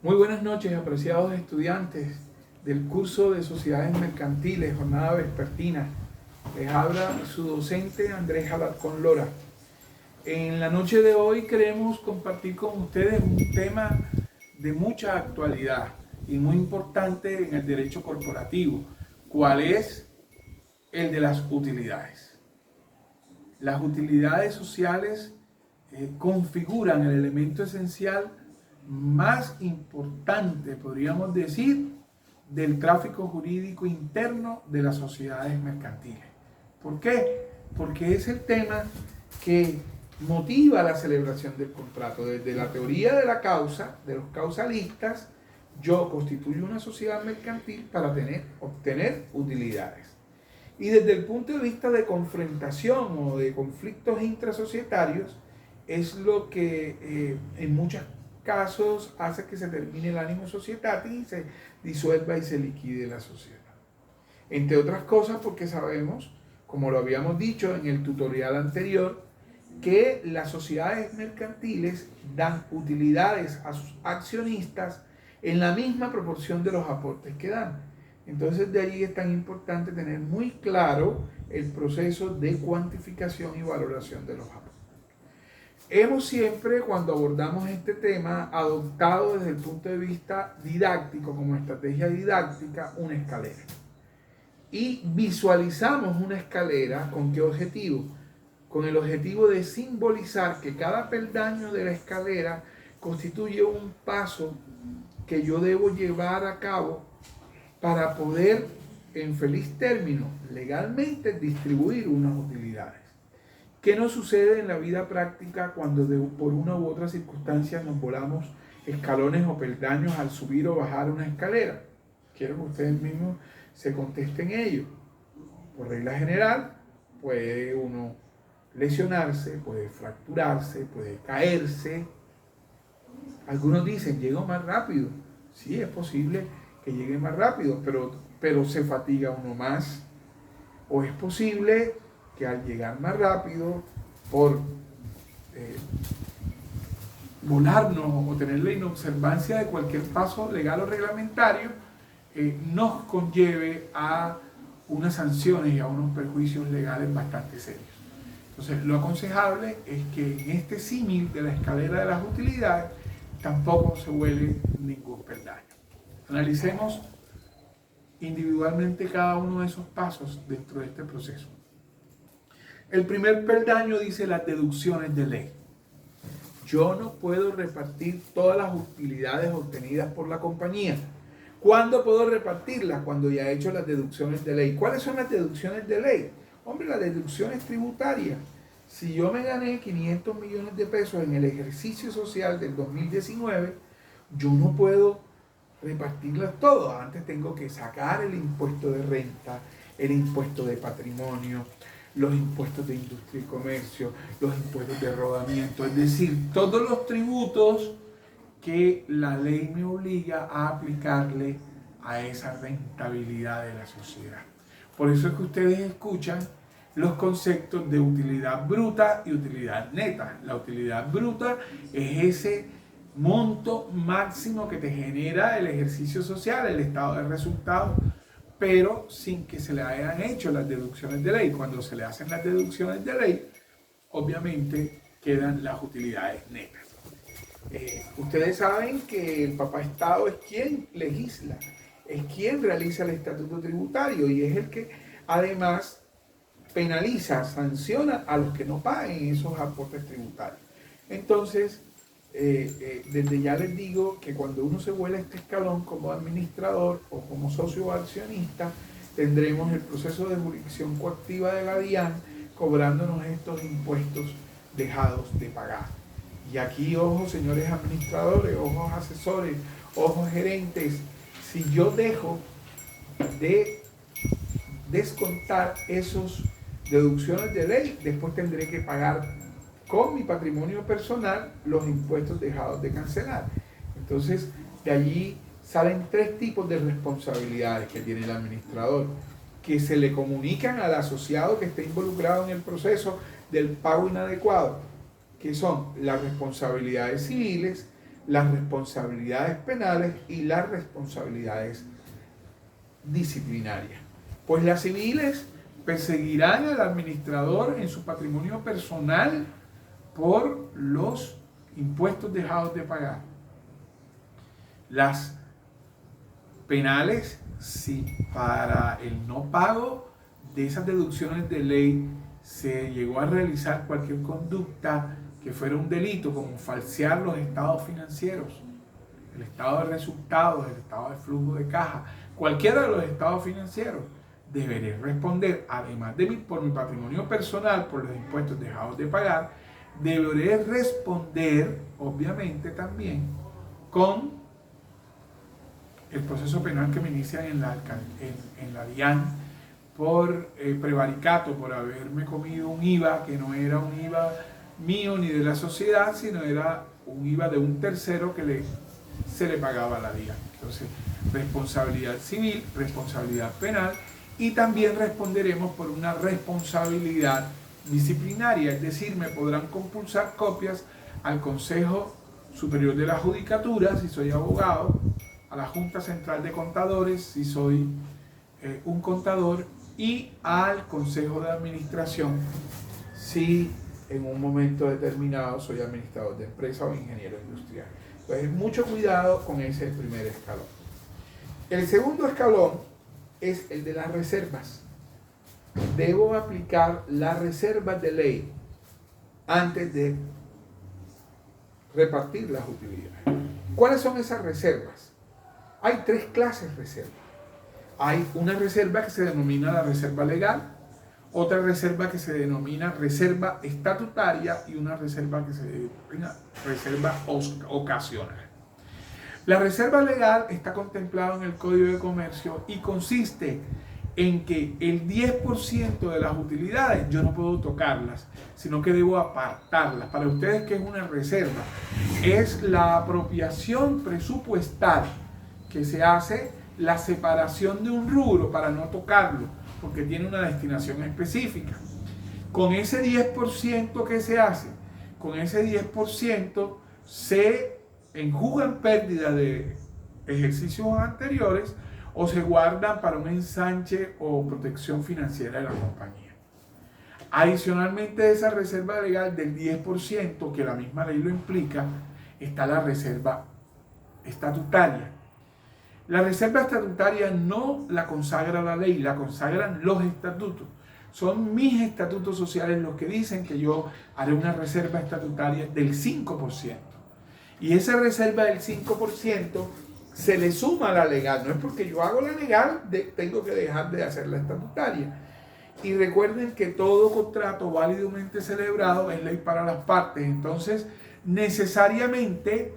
Muy buenas noches, apreciados estudiantes del curso de Sociedades Mercantiles, jornada vespertina. Les habla su docente Andrés Alarcón Lora. En la noche de hoy queremos compartir con ustedes un tema de mucha actualidad y muy importante en el derecho corporativo. ¿Cuál es? El de las utilidades. Las utilidades sociales configuran el elemento esencial más importante, podríamos decir, del tráfico jurídico interno de las sociedades mercantiles. ¿Por qué? Porque es el tema que motiva la celebración del contrato. Desde la teoría de la causa, de los causalistas, yo constituyo una sociedad mercantil para obtener utilidades. Y desde el punto de vista de confrontación o de conflictos intrasocietarios, es lo que en muchos casos hace que se termine el ánimo societatis y se disuelva y se liquide la sociedad. Entre otras cosas porque sabemos, como lo habíamos dicho en el tutorial anterior, que las sociedades mercantiles dan utilidades a sus accionistas en la misma proporción de los aportes que dan. Entonces de allí es tan importante tener muy claro el proceso de cuantificación y valoración de los aportes. Hemos siempre, cuando abordamos este tema, adoptado desde el punto de vista didáctico, como estrategia didáctica, una escalera. Y visualizamos una escalera ¿con qué objetivo? Con el objetivo de simbolizar que cada peldaño de la escalera constituye un paso que yo debo llevar a cabo para poder, en feliz término, legalmente distribuir unas utilidades. ¿Qué nos sucede en la vida práctica cuando por una u otra circunstancia nos volamos escalones o peldaños al subir o bajar una escalera? Quiero que ustedes mismos se contesten ello. Por regla general, puede uno lesionarse, puede fracturarse, puede caerse. Algunos dicen, llego más rápido. Sí, es posible que llegue más rápido, pero se fatiga uno más. O es posible que al llegar más rápido, por volarnos o tener la inobservancia de cualquier paso legal o reglamentario, nos conlleve a unas sanciones y a unos perjuicios legales bastante serios. Entonces, lo aconsejable es que en este símil de la escalera de las utilidades tampoco se vuele ningún peldaño. Analicemos individualmente cada uno de esos pasos dentro de este proceso. El primer peldaño dice las deducciones de ley. Yo no puedo repartir todas las utilidades obtenidas por la compañía. ¿Cuándo puedo repartirlas? Cuando ya he hecho las deducciones de ley. ¿Cuáles son las deducciones de ley? Hombre, las deducciones tributarias. Si yo me gané 500 millones de pesos en el ejercicio social del 2019, yo no puedo repartirlas todas. Antes tengo que sacar el impuesto de renta, el impuesto de patrimonio, los impuestos de industria y comercio, los impuestos de rodamiento, es decir, todos los tributos que la ley me obliga a aplicarle a esa rentabilidad de la sociedad. Por eso es que ustedes escuchan los conceptos de utilidad bruta y utilidad neta. La utilidad bruta es ese monto máximo que te genera el ejercicio social, el estado de resultados, pero sin que se le hayan hecho las deducciones de ley. Cuando se le hacen las deducciones de ley, obviamente quedan las utilidades netas. Ustedes saben que el papá Estado es quien legisla, es quien realiza el estatuto tributario y es el que además penaliza, sanciona a los que no paguen esos aportes tributarios. Entonces, desde ya les digo que cuando uno se vuela este escalón como administrador o como socio o accionista, tendremos el proceso de jurisdicción coactiva de la DIAN cobrándonos estos impuestos dejados de pagar. Y aquí, ojo, señores administradores, ojos asesores, ojos gerentes, si yo dejo de descontar esas deducciones de ley, después tendré que pagar con mi patrimonio personal los impuestos dejados de cancelar. Entonces, de allí salen tres tipos de responsabilidades que tiene el administrador, que se le comunican al asociado que esté involucrado en el proceso del pago inadecuado, que son las responsabilidades civiles, las responsabilidades penales y las responsabilidades disciplinarias. Pues las civiles perseguirán al administrador en su patrimonio personal por los impuestos dejados de pagar. Las penales, si para el no pago de esas deducciones de ley se llegó a realizar cualquier conducta que fuera un delito, como falsear los estados financieros, el estado de resultados, el estado de flujo de caja, cualquiera de los estados financieros, deberé responder, además de por mi patrimonio personal, por los impuestos dejados de pagar, deberé responder, obviamente, también con el proceso penal que me inician en la DIAN por prevaricato, por haberme comido un IVA que no era un IVA mío ni de la sociedad, sino era un IVA de un tercero que se le pagaba a la DIAN. Entonces, responsabilidad civil, responsabilidad penal, y también responderemos por una responsabilidad disciplinaria, es decir, me podrán compulsar copias al Consejo Superior de la Judicatura si soy abogado, a la Junta Central de Contadores si soy un contador, y al Consejo de Administración si en un momento determinado soy administrador de empresa o ingeniero industrial. Entonces, mucho cuidado con ese primer escalón. El segundo escalón es el de las reservas. Debo aplicar las reservas de ley antes de repartir las utilidades. ¿Cuáles son esas reservas? Hay tres clases de reservas. Hay una reserva que se denomina la reserva legal, otra reserva que se denomina reserva estatutaria y una reserva que se denomina reserva ocasional. La reserva legal está contemplada en el Código de Comercio y consiste en que el 10% de las utilidades yo no puedo tocarlas, sino que debo apartarlas. Para ustedes, ¿qué es una reserva? Es la apropiación presupuestal que se hace, la separación de un rubro para no tocarlo, porque tiene una destinación específica. Con ese 10% que se hace, con ese 10% se enjugan pérdidas de ejercicios anteriores o se guardan para un ensanche o protección financiera de la compañía. Adicionalmente a esa reserva legal del 10%, que la misma ley lo implica, está la reserva estatutaria. La reserva estatutaria no la consagra la ley, la consagran los estatutos. Son mis estatutos sociales los que dicen que yo haré una reserva estatutaria del 5%. Y esa reserva del 5% se le suma a la legal. No es porque yo hago la legal, tengo que dejar de hacer la estatutaria. Y recuerden que todo contrato válidamente celebrado es ley para las partes. Entonces, necesariamente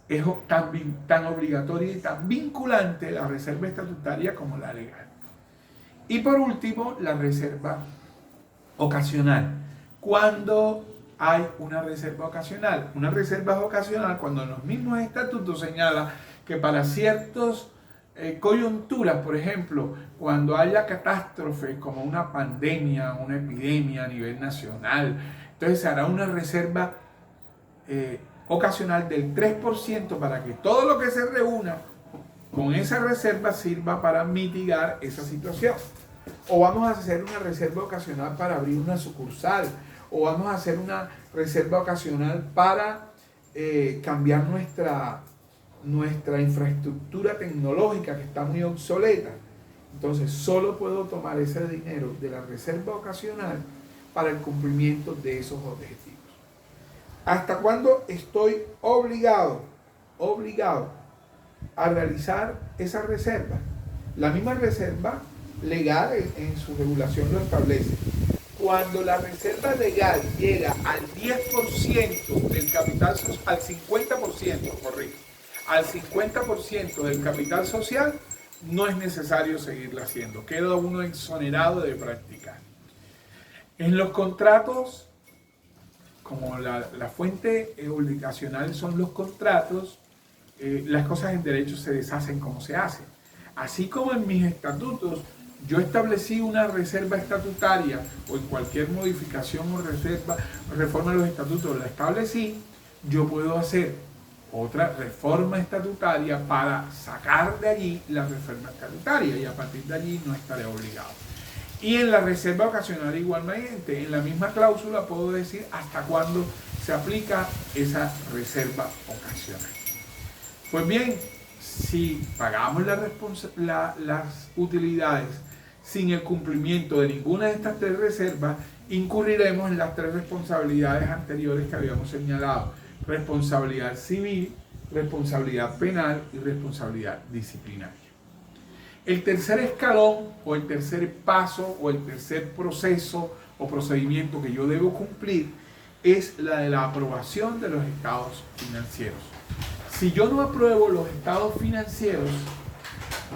es tan obligatoria y tan vinculante la reserva estatutaria como la legal. Y por último, la reserva ocasional. Cuando hay una reserva ocasional. Una reserva ocasional cuando en los mismos estatutos señala que para ciertas coyunturas, por ejemplo, cuando haya catástrofes como una pandemia, una epidemia a nivel nacional, entonces se hará una reserva ocasional del 3% para que todo lo que se reúna con esa reserva sirva para mitigar esa situación. O vamos a hacer una reserva ocasional para abrir una sucursal, o vamos a hacer una reserva ocasional para cambiar nuestra infraestructura tecnológica que está muy obsoleta. Entonces, solo puedo tomar ese dinero de la reserva ocasional para el cumplimiento de esos objetivos. ¿Hasta cuándo estoy obligado a realizar esa reserva? La misma reserva legal en su regulación lo establece. Cuando la reserva legal llega al 10% del capital social, al 50%, corrijo, al 50% del capital social, no es necesario seguirla haciendo. Queda uno exonerado de practicar. En los contratos, como la fuente obligacional son los contratos, las cosas en derecho se deshacen como se hacen. Así como en mis estatutos, yo establecí una reserva estatutaria o en cualquier modificación o reforma de los estatutos la establecí, yo puedo hacer otra reforma estatutaria para sacar de allí la reforma estatutaria y a partir de allí no estaré obligado. Y en la reserva ocasional igualmente, en la misma cláusula puedo decir hasta cuándo se aplica esa reserva ocasional. Pues bien, si pagamos las utilidades sin el cumplimiento de ninguna de estas tres reservas, incurriremos en las tres responsabilidades anteriores que habíamos señalado: responsabilidad civil, responsabilidad penal y responsabilidad disciplinaria. El tercer escalón o el tercer paso o el tercer proceso o procedimiento que yo debo cumplir es la de la aprobación de los estados financieros. Si yo no apruebo los estados financieros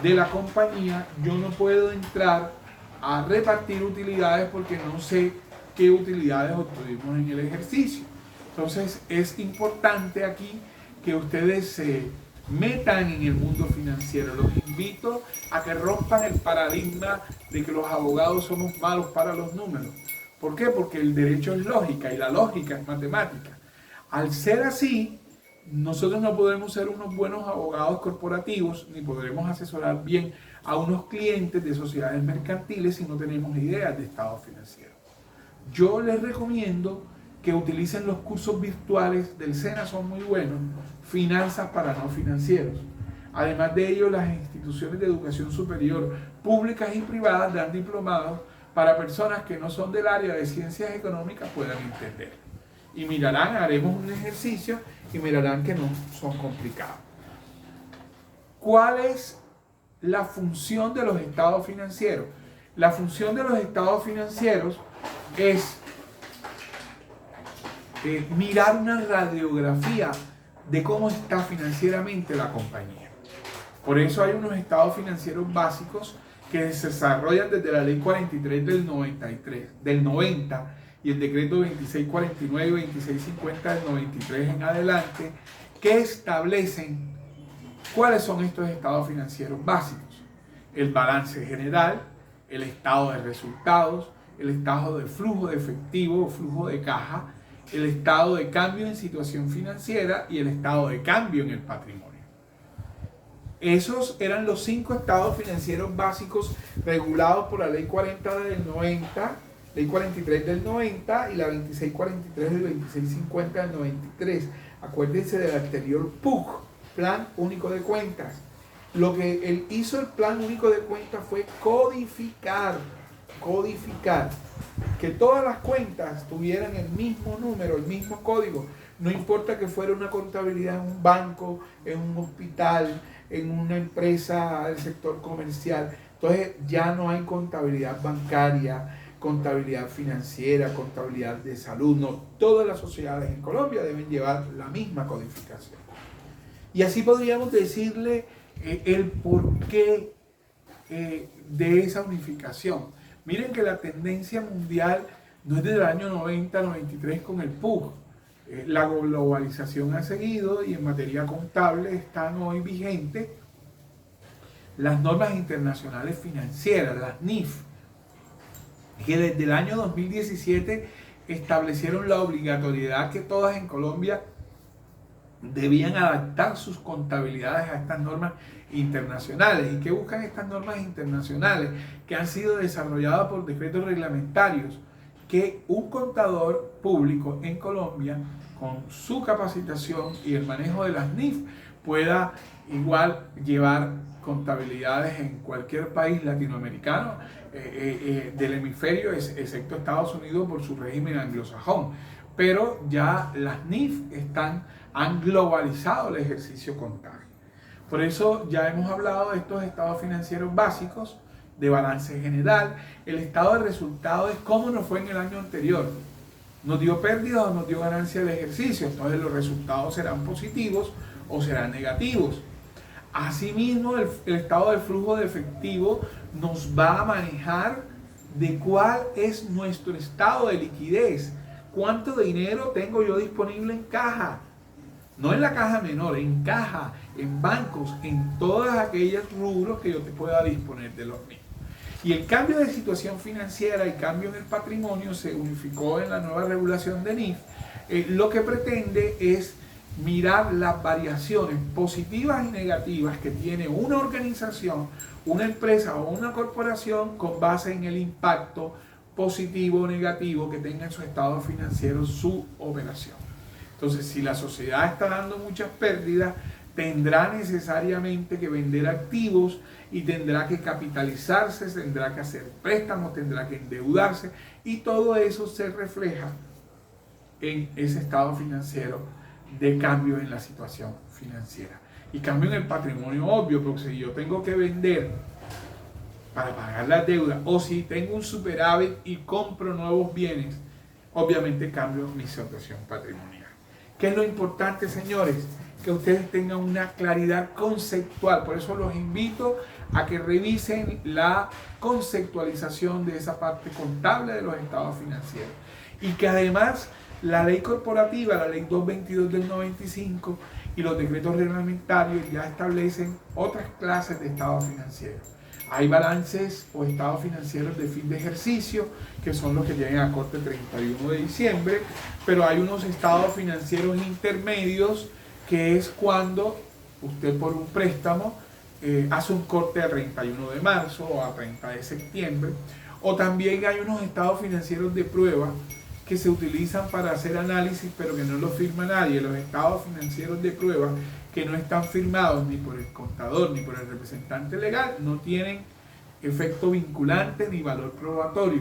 de la compañía, yo no puedo entrar a repartir utilidades porque no sé qué utilidades obtuvimos en el ejercicio. Entonces es importante aquí que ustedes se metan en el mundo financiero. Los invito a que rompan el paradigma de que los abogados somos malos para los números. ¿Por qué? Porque el derecho es lógica y la lógica es matemática. Al ser así, nosotros no podremos ser unos buenos abogados corporativos ni podremos asesorar bien a unos clientes de sociedades mercantiles si no tenemos ideas de estado financiero. Yo les recomiendo que utilicen los cursos virtuales del SENA, son muy buenos, Finanzas para no financieros. Además de ello, las instituciones de educación superior públicas y privadas dan diplomados para personas que no son del área de ciencias económicas puedan entender. Y mirarán, haremos un ejercicio y mirarán que no son complicados. ¿Cuál es la función de los estados financieros? La función de los estados financieros es mirar una radiografía de cómo está financieramente la compañía. Por eso hay unos estados financieros básicos que se desarrollan desde la ley 43 del 90 y el decreto 2649 y 2650 del 93 en adelante, que establecen cuáles son estos estados financieros básicos: el balance general, el estado de resultados, el estado de flujo de efectivo o flujo de caja, el estado de cambio en situación financiera y el estado de cambio en el patrimonio. Esos eran los 5 estados financieros básicos regulados por la ley 40 del 90, ley 43 del 90 y la 2643 del 2650 del 93. Acuérdense del anterior PUC, Plan Único de Cuentas. Lo que él hizo el Plan Único de Cuentas fue codificar, que todas las cuentas tuvieran el mismo número, el mismo código. No importa que fuera una contabilidad en un banco, en un hospital, en una empresa del sector comercial. Entonces ya no hay contabilidad bancaria, contabilidad financiera, contabilidad de salud. No, todas las sociedades en Colombia deben llevar la misma codificación. Y así podríamos decirle el porqué de esa unificación. Miren que la tendencia mundial no es desde el año 90-93 con el PUC. La globalización ha seguido y en materia contable están hoy vigentes las normas internacionales financieras, las NIF, que desde el año 2017 establecieron la obligatoriedad que todas en Colombia debían adaptar sus contabilidades a estas normas internacionales. ¿Y qué buscan estas normas internacionales? Que han sido desarrolladas por decretos reglamentarios, que un contador público en Colombia, con su capacitación y el manejo de las NIF, pueda igual llevar contabilidades en cualquier país latinoamericano del hemisferio, excepto Estados Unidos por su régimen anglosajón. Pero ya las NIF han globalizado el ejercicio contable. Por eso ya hemos hablado de estos estados financieros básicos, de balance general. El estado de resultados es cómo nos fue en el año anterior. ¿Nos dio pérdida o nos dio ganancia el ejercicio? Entonces los resultados serán positivos o serán negativos. Asimismo, el estado de flujo de efectivo nos va a manejar de cuál es nuestro estado de liquidez. ¿Cuánto dinero tengo yo disponible en caja? No en la caja menor, en caja, en bancos, en todas aquellas rubros que yo te pueda disponer de los mismos. Y el cambio de situación financiera y cambio en el patrimonio se unificó en la nueva regulación de NIF, lo que pretende es mirar las variaciones positivas y negativas que tiene una organización, una empresa o una corporación con base en el impacto positivo o negativo que tenga en su estado financiero su operación. Entonces, si la sociedad está dando muchas pérdidas, tendrá necesariamente que vender activos y tendrá que capitalizarse, tendrá que hacer préstamos, tendrá que endeudarse, y todo eso se refleja en ese estado financiero de cambio en la situación financiera. Y cambio en el patrimonio, obvio, porque si yo tengo que vender para pagar las deudas, o si tengo un superávit y compro nuevos bienes, obviamente cambio mi situación patrimonial. ¿Qué es lo importante, señores? Que ustedes tengan una claridad conceptual. Por eso los invito a que revisen la conceptualización de esa parte contable de los estados financieros. Y que además la ley corporativa, la ley 222 del 95 y los decretos reglamentarios ya establecen otras clases de estados financieros. Hay balances o estados financieros de fin de ejercicio, que son los que llegan a corte 31 de diciembre, pero hay unos estados financieros intermedios, que es cuando usted por un préstamo hace un corte a 31 de marzo o a 30 de septiembre, o también hay unos estados financieros de prueba que se utilizan para hacer análisis, pero que no lo firma nadie. Los estados financieros de prueba que no están firmados ni por el contador ni por el representante legal no tienen efecto vinculante ni valor probatorio.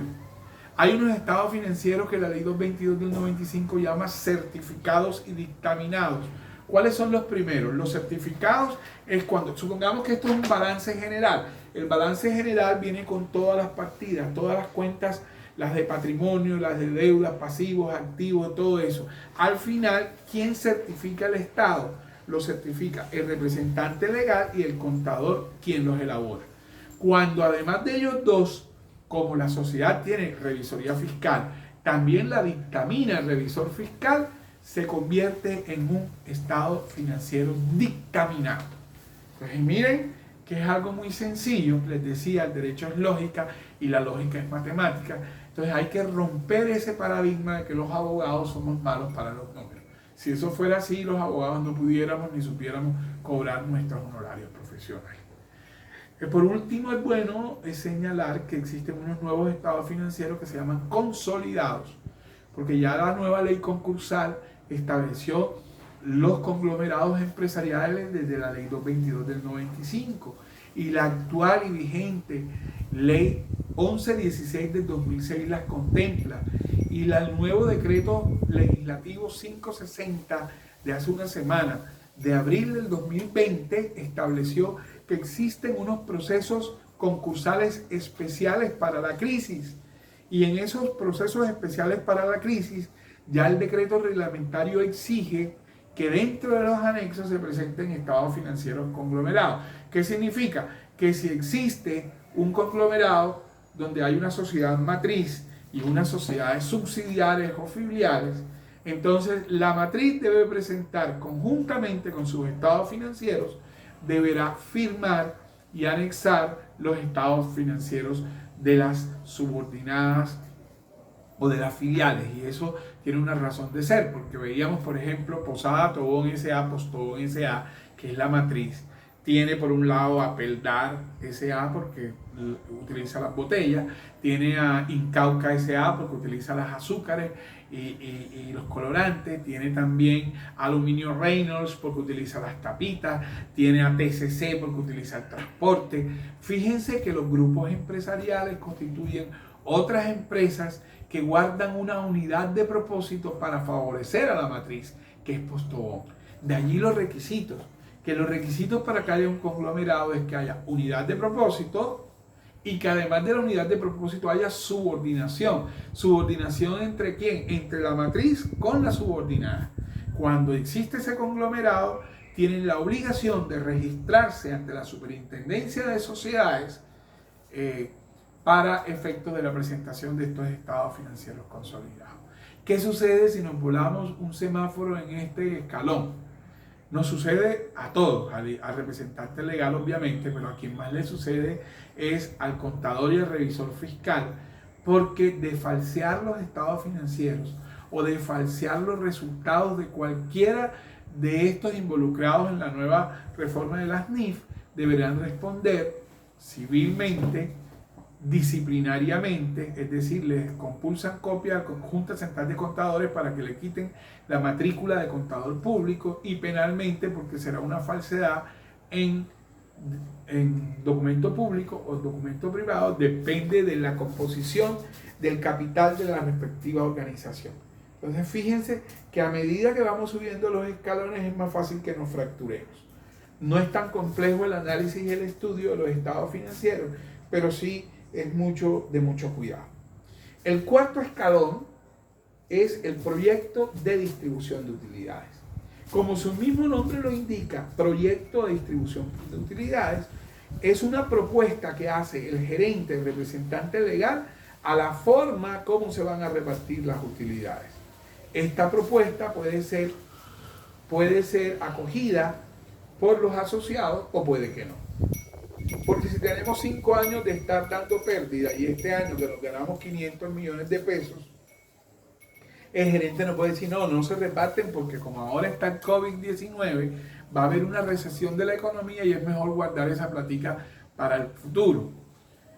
Hay unos estados financieros que la ley 222 del 95 llama certificados y dictaminados. ¿Cuáles son los primeros? Los certificados es cuando, supongamos que esto es un balance general. El balance general viene con todas las partidas, todas las cuentas, las de patrimonio, las de deudas, pasivos, activos, todo eso. Al final, ¿quién certifica el estado? Lo certifica el representante legal y el contador, quien los elabora. Cuando además de ellos dos, como la sociedad tiene revisoría fiscal, también la dictamina el revisor fiscal, se convierte en un estado financiero dictaminado. Entonces miren que es algo muy sencillo. Les decía, el derecho es lógica y la lógica es matemática. Entonces hay que romper ese paradigma de que los abogados somos malos para los números. Si eso fuera así, los abogados no pudiéramos ni supiéramos cobrar nuestros honorarios profesionales. Por último, es bueno señalar que existen unos nuevos estados financieros que se llaman consolidados, porque ya la nueva ley concursal estableció los conglomerados empresariales desde la ley 222 del 95, y la actual y vigente ley 1116 del 2006 las contempla, y el nuevo decreto legislativo 560 de hace una semana, de abril del 2020, estableció que existen unos procesos concursales especiales para la crisis, y en esos procesos especiales para la crisis ya el decreto reglamentario exige que dentro de los anexos se presenten estados financieros conglomerados. ¿Qué significa? Que si existe un conglomerado donde hay una sociedad matriz y unas sociedades subsidiarias o filiales, entonces la matriz debe presentar conjuntamente con sus estados financieros, deberá firmar y anexar los estados financieros de las subordinadas o de las filiales, y eso tiene una razón de ser, porque veíamos, por ejemplo, Posada Tobón S.A., Postobón S.A., que es la matriz, tiene por un lado a Peldar S.A. porque utiliza las botellas, tiene a Incauca S.A. porque utiliza las azúcares y los colorantes, tiene también a Aluminio Reynolds porque utiliza las tapitas, tiene a TCC porque utiliza el transporte. Fíjense que los grupos empresariales constituyen otras empresas que guardan una unidad de propósito para favorecer a la matriz, que es Postobón. De allí los requisitos, que los requisitos para que haya un conglomerado es que haya unidad de propósito y que además de la unidad de propósito haya subordinación. ¿Subordinación entre quién? Entre la matriz con la subordinada. Cuando existe ese conglomerado, tienen la obligación de registrarse ante la Superintendencia de Sociedades para efectos de la presentación de estos estados financieros consolidados. ¿Qué sucede si nos volamos un semáforo en este escalón? Nos sucede a todos, al representante legal obviamente, pero a quien más le sucede es al contador y al revisor fiscal, porque de falsear los estados financieros o de falsear los resultados de cualquiera de estos involucrados en la nueva reforma de las NIF, deberán responder civilmente, disciplinariamente, es decir, les compulsan copia a la Junta Central de Contadores para que le quiten la matrícula de contador público, y penalmente porque será una falsedad en documento público o documento privado, depende de la composición del capital de la respectiva organización. Entonces fíjense que a medida que vamos subiendo los escalones es más fácil que nos fracturemos. No es tan complejo el análisis y el estudio de los estados financieros, pero sí es de mucho cuidado. El cuarto escalón es el proyecto de distribución de utilidades. Como su mismo nombre lo indica, proyecto de distribución de utilidades es una propuesta que hace el gerente, el representante legal, a la forma como se van a repartir las utilidades. Esta propuesta puede ser acogida por los asociados o puede que no. Porque si tenemos 5 años de estar dando pérdida y este año que nos ganamos 500 millones de pesos, el gerente no puede decir no se reparten porque como ahora está el COVID-19, va a haber una recesión de la economía y es mejor guardar esa platica para el futuro.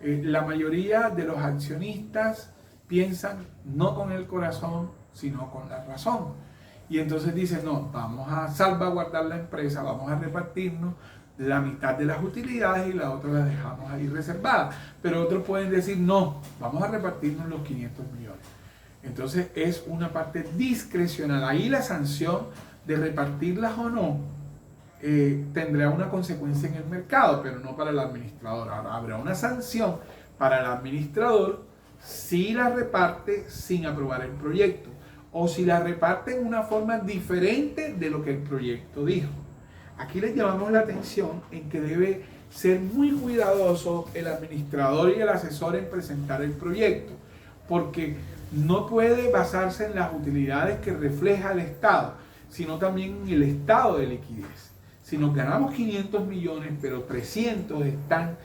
La mayoría de los accionistas piensan no con el corazón, sino con la razón. Y entonces dicen, no, vamos a salvaguardar la empresa, vamos a repartirnos la mitad de las utilidades y la otra la dejamos ahí reservada. Pero otros pueden decir, no, vamos a repartirnos los 500 millones. Entonces es una parte discrecional. Ahí la sanción de repartirlas o no tendrá una consecuencia en el mercado, pero no para el administrador. Ahora, habrá una sanción para el administrador si la reparte sin aprobar el proyecto o si la reparte en una forma diferente de lo que el proyecto dijo. Aquí les llamamos la atención en que debe ser muy cuidadoso el administrador y el asesor en presentar el proyecto, porque no puede basarse en las utilidades que refleja el Estado, sino también en el estado de liquidez. Si nos ganamos 500 millones, pero 300 están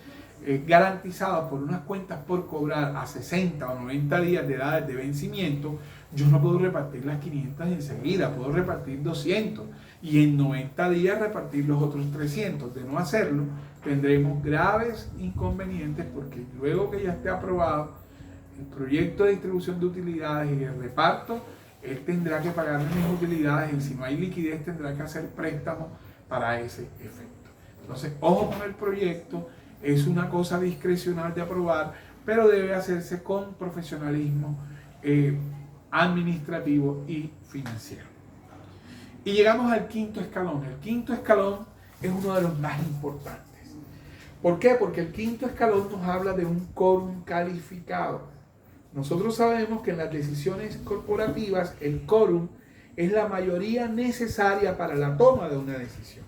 garantizados por unas cuentas por cobrar a 60 o 90 días de edad de vencimiento, yo no puedo repartir las 500 enseguida, puedo repartir 200 y en 90 días repartir los otros 300. De no hacerlo, tendremos graves inconvenientes porque luego que ya esté aprobado el proyecto de distribución de utilidades y el reparto, él tendrá que pagar mis utilidades y si no hay liquidez tendrá que hacer préstamos para ese efecto. Entonces, ojo con el proyecto, es una cosa discrecional de aprobar, pero debe hacerse con profesionalismo administrativo y financiero. Y llegamos al quinto escalón. El quinto escalón es uno de los más importantes. ¿Por qué? Porque el quinto escalón nos habla de un quórum calificado. Nosotros sabemos que en las decisiones corporativas el quórum es la mayoría necesaria para la toma de una decisión.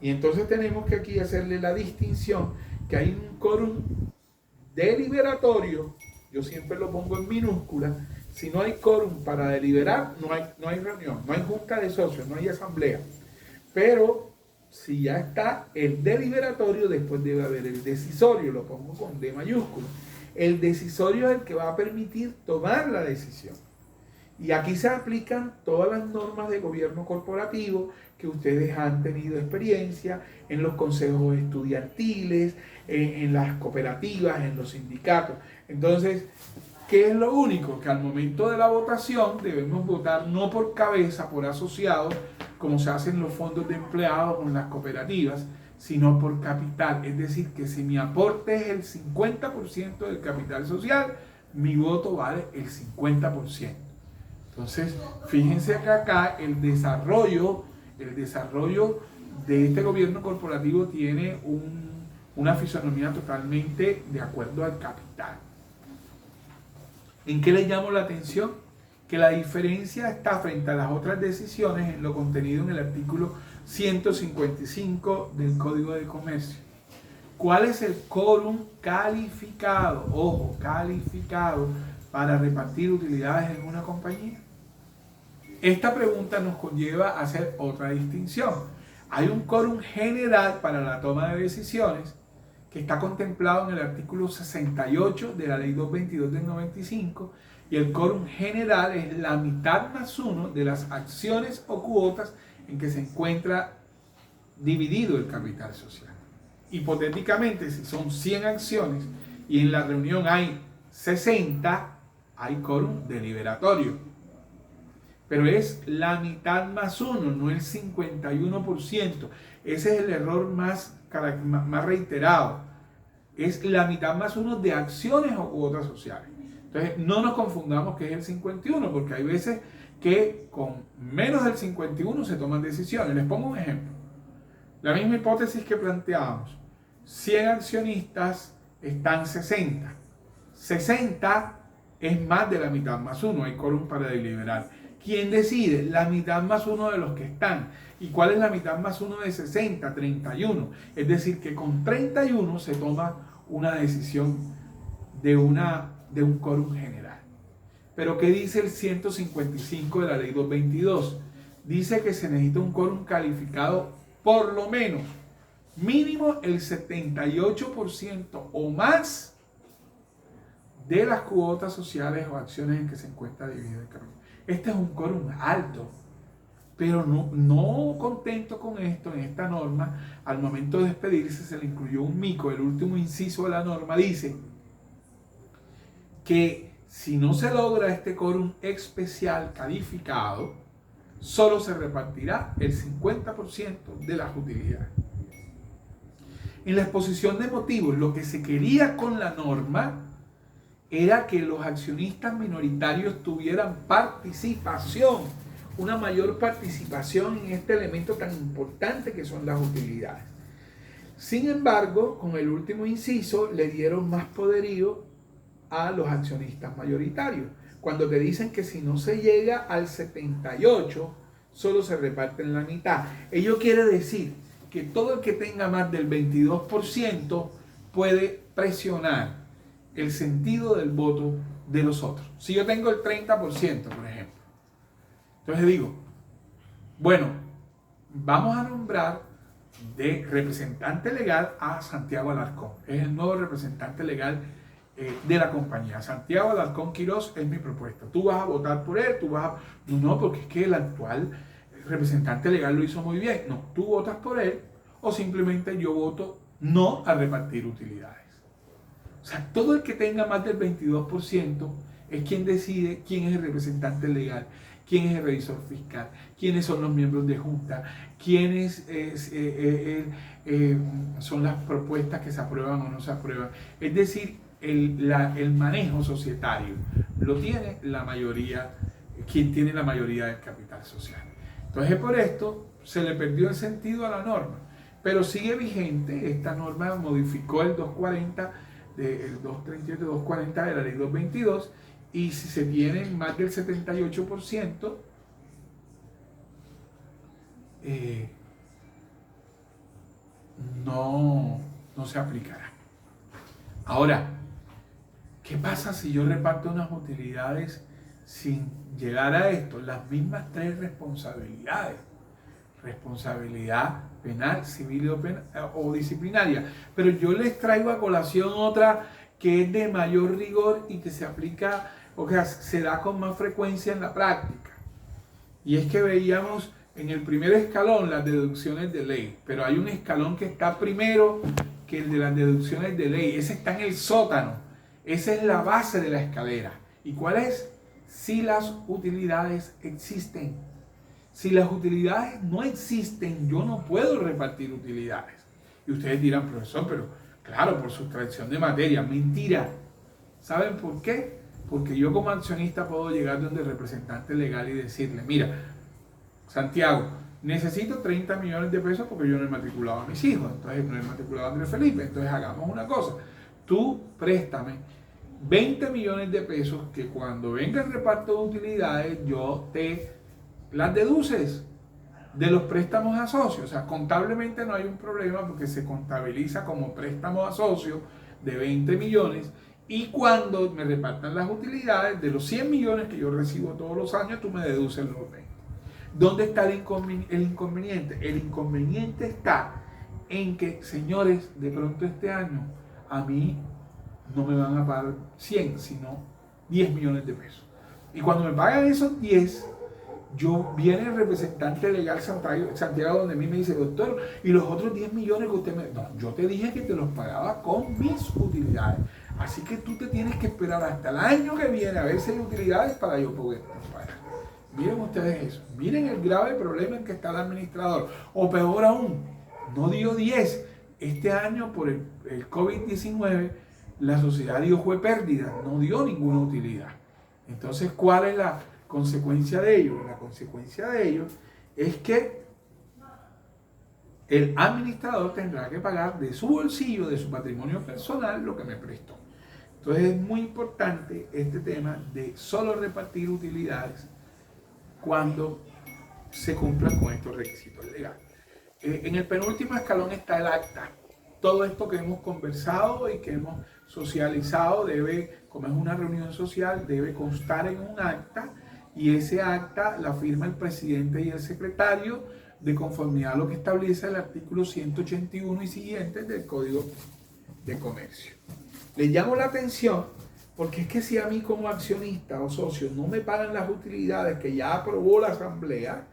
Y entonces tenemos que aquí hacerle la distinción que hay un quórum deliberatorio, yo siempre lo pongo en minúscula. Si no hay quórum para deliberar, no hay reunión, no hay junta de socios, no hay asamblea. Pero si ya está el deliberatorio, después debe haber el decisorio, lo pongo con D mayúsculo. El decisorio es el que va a permitir tomar la decisión. Y aquí se aplican todas las normas de gobierno corporativo que ustedes han tenido experiencia en los consejos estudiantiles, en las cooperativas, en los sindicatos. Entonces, ¿qué es lo único? Que al momento de la votación debemos votar no por cabeza, por asociados, como se hace en los fondos de empleados o en las cooperativas, sino por capital. Es decir, que si mi aporte es el 50% del capital social, mi voto vale el 50%. Entonces, fíjense que acá el desarrollo de este gobierno corporativo tiene una fisonomía totalmente de acuerdo al capital. ¿En qué les llamo la atención? Que la diferencia está frente a las otras decisiones en lo contenido en el artículo 155 del Código de Comercio. ¿Cuál es el quórum calificado? Ojo, calificado para repartir utilidades en una compañía. Esta pregunta nos conlleva a hacer otra distinción. Hay un quórum general para la toma de decisiones que está contemplado en el artículo 68 de la Ley 222 del 95 y Y el quórum general es la mitad más uno de las acciones o cuotas en que se encuentra dividido el capital social. Hipotéticamente, si son 100 acciones y en la reunión hay 60, hay quórum deliberatorio. Pero es la mitad más uno, no el 51%. Ese es el error más reiterado. Es la mitad más uno de acciones o cuotas sociales. Entonces, no nos confundamos que es el 51, porque hay veces que con menos del 51 se toman decisiones. Les pongo un ejemplo. La misma hipótesis que planteábamos. 100 accionistas están 60. 60 es más de la mitad más uno. Hay quórum para deliberar. ¿Quién decide? La mitad más uno de los que están. ¿Y cuál es la mitad más uno de 60? 31. Es decir, que con 31 se toma una decisión de un quórum general. Pero ¿qué dice el 155 de la ley 222? Dice que se necesita un quórum calificado por lo menos, mínimo el 78% o más de las cuotas sociales o acciones en que se encuentra dividido el capital. Este es un quórum alto, pero no contento con esto, en esta norma, al momento de despedirse se le incluyó un mico. El último inciso de la norma dice que si no se logra este quórum especial calificado, solo se repartirá el 50% de las utilidades. En la exposición de motivos, lo que se quería con la norma era que los accionistas minoritarios tuvieran participación, una mayor participación en este elemento tan importante que son las utilidades. Sin embargo, con el último inciso le dieron más poderío a los accionistas mayoritarios. Cuando te dicen que si no se llega al 78, solo se reparten la mitad. Ello quiere decir que todo el que tenga más del 22% puede presionar el sentido del voto de los otros. Si yo tengo el 30%, por ejemplo, entonces digo, bueno, vamos a nombrar de representante legal a Santiago Alarcón. Es el nuevo representante legal de la compañía. Santiago Alarcón Quirós es mi propuesta. Tú vas a votar por él, No, porque es que el actual representante legal lo hizo muy bien. No, tú votas por él o simplemente yo voto no a repartir utilidades. O sea, todo el que tenga más del 22% es quien decide quién es el representante legal, quién es el revisor fiscal, quiénes son los miembros de junta, quiénes son las propuestas que se aprueban o no se aprueban. Es decir, el manejo societario lo tiene la mayoría, quien tiene la mayoría del capital social. Entonces, por esto se le perdió el sentido a la norma, pero sigue vigente. Esta norma modificó el 240, el 238, 240 de la ley 222, y si se tiene más del 78%, no se aplicará. Ahora, ¿qué pasa si yo reparto unas utilidades sin llegar a esto? Las mismas tres responsabilidades. Responsabilidad penal, civil o disciplinaria. Pero yo les traigo a colación otra que es de mayor rigor y que se aplica, o que se da con más frecuencia en la práctica. Y es que veíamos en el primer escalón las deducciones de ley, pero hay un escalón que está primero que el de las deducciones de ley. Ese está en el sótano. Esa es la base de la escalera. ¿Y cuál es? Si las utilidades existen. Si las utilidades no existen, yo no puedo repartir utilidades. Y ustedes dirán, profesor, pero claro, por sustracción de materia. Mentira. ¿Saben por qué? Porque yo como accionista puedo llegar donde el representante legal y decirle, mira, Santiago, necesito 30 millones de pesos porque yo no he matriculado a mis hijos. Entonces no he matriculado a Andrés Felipe. Entonces hagamos una cosa. Tú préstame 20 millones de pesos que cuando venga el reparto de utilidades yo te las deduces de los préstamos a socios. O sea, contablemente no hay un problema porque se contabiliza como préstamo a socios de 20 millones y cuando me repartan las utilidades de los 100 millones que yo recibo todos los años, tú me deduces los 20. ¿Dónde está el inconveniente? El inconveniente está en que, señores, de pronto este año a mí no me van a pagar 100, sino 10 millones de pesos. Y cuando me pagan esos 10, viene el representante legal Santiago donde a mí me dice, doctor, ¿y los otros 10 millones que usted me...? No, yo te dije que te los pagaba con mis utilidades. Así que tú te tienes que esperar hasta el año que viene a ver si hay utilidades para yo poder pagar. Miren ustedes eso. Miren el grave problema en que está el administrador. O peor aún, no dio 10. Este año por el COVID-19 la sociedad fue pérdida, no dio ninguna utilidad. Entonces, ¿cuál es la consecuencia de ello? La consecuencia de ello es que el administrador tendrá que pagar de su bolsillo, de su patrimonio personal, lo que me prestó. Entonces es muy importante este tema de solo repartir utilidades cuando se cumplan con estos requisitos legales. En el penúltimo escalón está el acta. Todo esto que hemos conversado y que hemos socializado debe, como es una reunión social, debe constar en un acta, y ese acta la firma el presidente y el secretario de conformidad a lo que establece el artículo 181 y siguientes del Código de Comercio. Les llamo la atención porque es que si a mí como accionista o socio no me pagan las utilidades que ya aprobó la asamblea,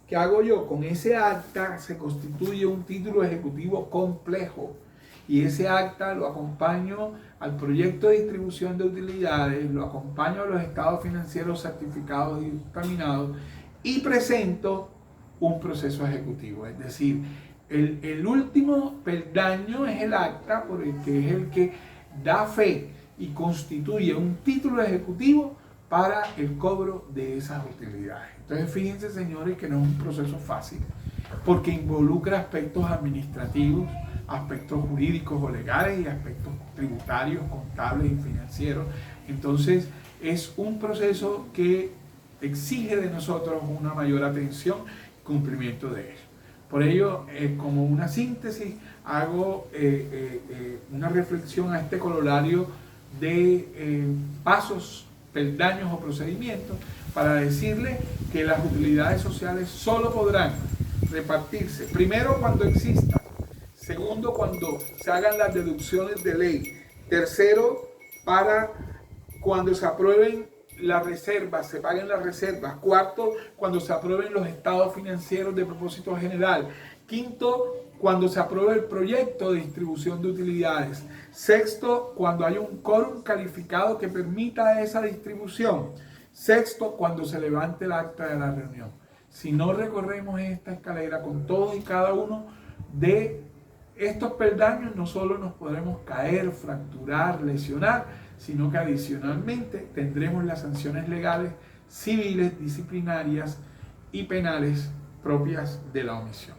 ¿qué hago yo? Con ese acta se constituye un título ejecutivo complejo, y ese acta lo acompaño al proyecto de distribución de utilidades, lo acompaño a los estados financieros certificados y dictaminados y presento un proceso ejecutivo. Es decir, el último peldaño es el acta, porque es el que da fe y constituye un título ejecutivo para el cobro de esas utilidades. Entonces fíjense, señores, que no es un proceso fácil, porque involucra aspectos administrativos, aspectos jurídicos o legales y aspectos tributarios, contables y financieros. Entonces es un proceso que exige de nosotros una mayor atención y cumplimiento de eso. Por ello, como una síntesis, hago una reflexión a este corolario de pasos, peldaños o procedimientos para decirle que las utilidades sociales solo podrán repartirse, primero, cuando exista; segundo, cuando se hagan las deducciones de ley; tercero, para cuando se aprueben las reservas, se paguen las reservas; cuarto, cuando se aprueben los estados financieros de propósito general; quinto, cuando se apruebe el proyecto de distribución de utilidades; sexto, cuando haya un quórum calificado que permita esa distribución; sexto, cuando se levante el acta de la reunión. Si no recorremos esta escalera con todos y cada uno de estos peldaños, no solo nos podremos caer, fracturar, lesionar, sino que adicionalmente tendremos las sanciones legales, civiles, disciplinarias y penales propias de la omisión.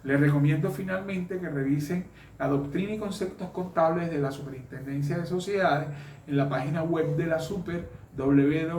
Les recomiendo finalmente que revisen la doctrina y conceptos contables de la Superintendencia de Sociedades en la página web de la Super, www